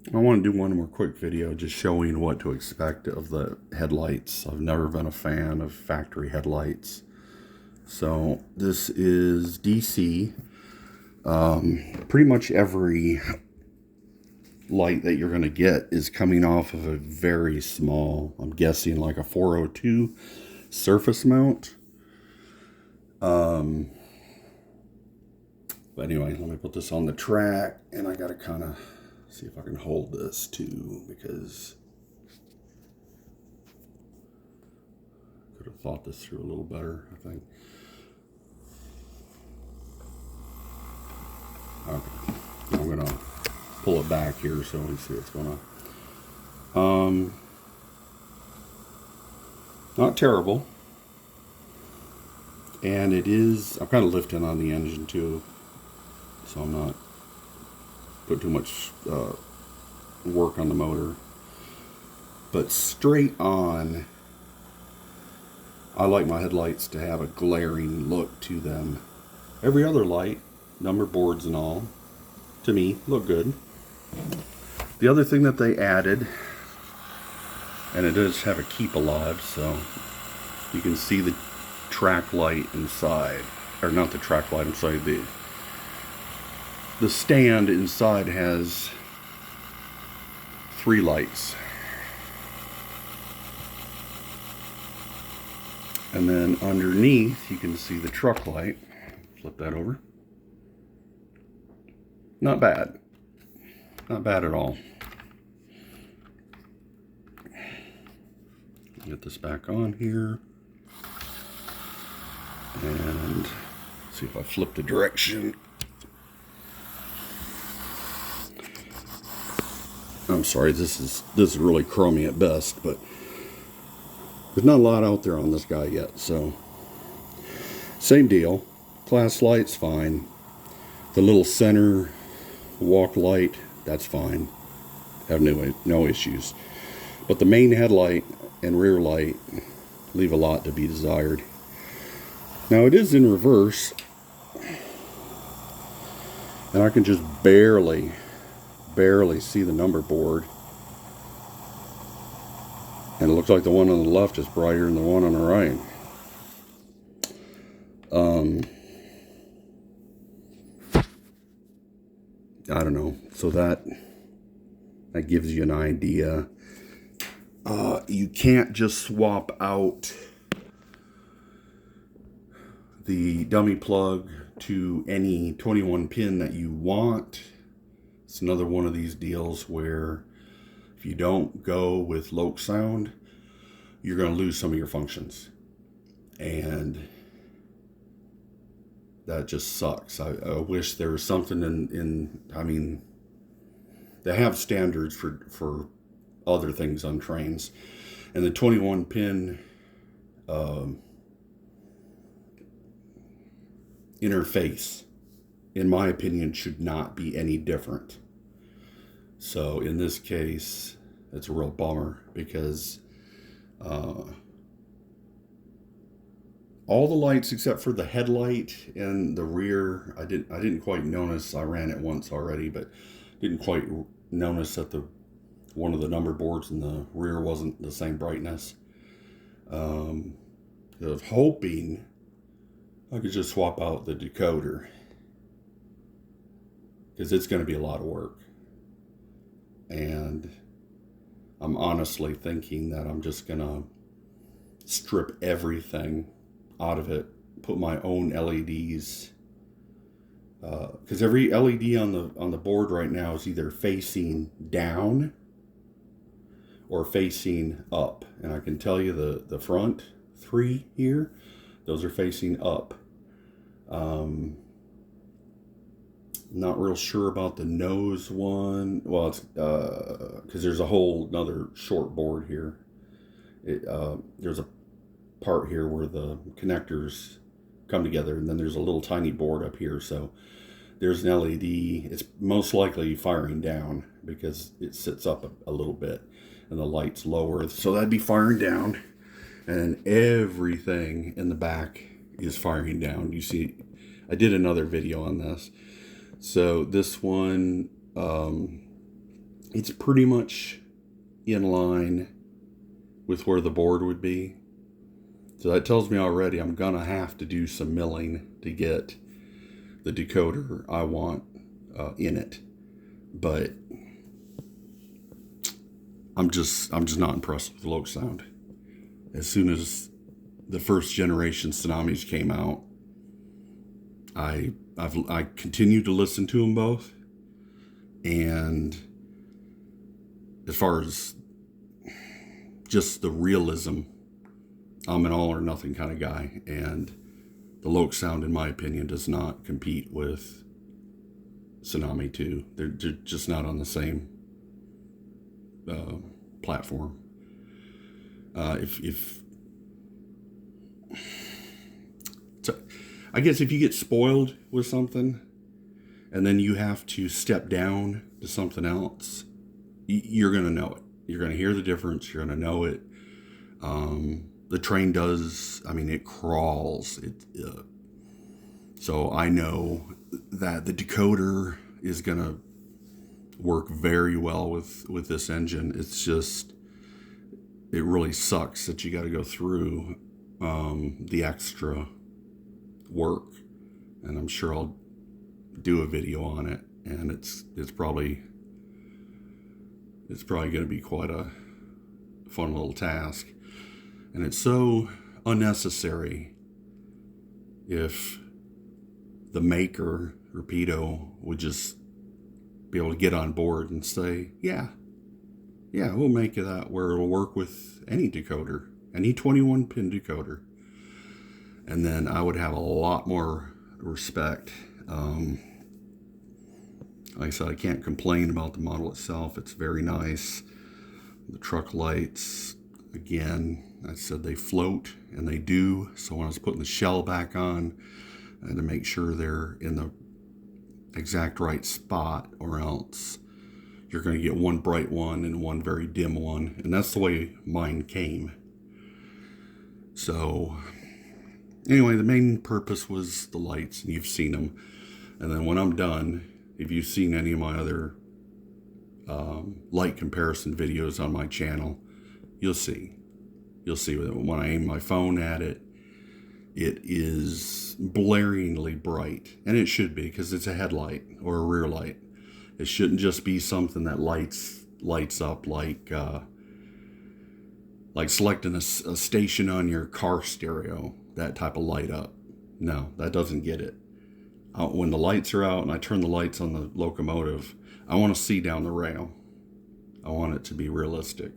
I want to do one more quick video just showing what to expect of the headlights. I've never been a fan of factory headlights. So this is DC. Pretty much every light that you're going to get is coming off of a very small, I'm guessing like a 402 surface mount. But anyway, let me put this on the track, and I got to kind of see if I can hold this too, because I could have thought this through a little better, I think. Okay, I'm gonna pull it back here so we can see what's going on. Not terrible, and it is. I'm kind of lifting on the engine too, so I'm not put too much work on the motor. But straight on, I like my headlights to have a glaring look to them. Every other light, number boards and all, to me, look good. The other thing that they added, and it does have a keep alive, so you can see the track light inside, or not the track light, I'm sorry, the stand inside has 3 lights. And then underneath, you can see the truck light. Flip that over. Not bad. Not bad at all. Get this back on here. And see if I flip the direction. I'm sorry, this is really chromy at best, but there's not a lot out there on this guy yet, so same deal. Class light's fine. The little center walk light, that's fine. Have no issues. But the main headlight and rear light leave a lot to be desired. Now it is in reverse, and I can just barely see the number board, and it looks like the one on the left is brighter than the one on the right. I don't know, so that gives you an idea. You can't just swap out the dummy plug to any 21 pin that you want. It's another one of these deals where if you don't go with Loke sound, you're going to lose some of your functions. And that just sucks. I wish there was something I mean, they have standards for other things on trains. And the 21 pin interface, in my opinion, should not be any different. So in this case, it's a real bummer, because all the lights except for the headlight and the rear, I didn't quite notice. I ran it once already, but didn't quite notice that one of the number boards in the rear wasn't the same brightness. I was hoping I could just swap out the decoder, because it's going to be a lot of work. And I'm honestly thinking that I'm just going to strip everything out of it, put my own LEDs, because every LED on the board right now is either facing down or facing up. And I can tell you the front 3 here, those are facing up. Not real sure about the nose one. Well, it's because there's a whole another short board here. There's a part here where the connectors come together, and then there's a little tiny board up here. So there's an LED. It's most likely firing down because it sits up a little bit, and the light's lower. So that'd be firing down, and everything in the back is firing down. You see, I did another video on this. So this one it's pretty much in line with where the board would be. So that tells me already I'm gonna have to do some milling to get the decoder I want in it. But I'm just not impressed with the low sound. As soon as the first generation Tsunamis came out, I continued to listen to them both, and as far as just the realism, I'm an all or nothing kind of guy, and the Loke sound, in my opinion, does not compete with Tsunami 2. They're just not on the same platform. I guess if you get spoiled with something and then you have to step down to something else, you're going to know it. You're going to hear the difference. You're going to know it. The train does, I mean, it crawls. So I know that the decoder is going to work very well with this engine. It's just, it really sucks that you got to go through the extra work, and I'm sure I'll do a video on it, and it's probably going to be quite a fun little task. And it's so unnecessary if the maker, Rapido, would just be able to get on board and say, yeah, we'll make it that where it'll work with any decoder, any 21-pin decoder. And then I would have a lot more respect. Like I said, I can't complain about the model itself. It's very nice. The truck lights, again, I said they float, and they do. So when I was putting the shell back on, I had to make sure they're in the exact right spot, or else you're going to get one bright one and one very dim one. And that's the way mine came. So anyway, the main purpose was the lights, and you've seen them. And then when I'm done, if you've seen any of my other light comparison videos on my channel, you'll see. You'll see when I aim my phone at it, it is blaringly bright. And it should be, because it's a headlight or a rear light. It shouldn't just be something that lights up like selecting a station on your car stereo, that type of light up. No, that doesn't get it. When the lights are out and I turn the lights on the locomotive, I want to see down the rail. I want it to be realistic.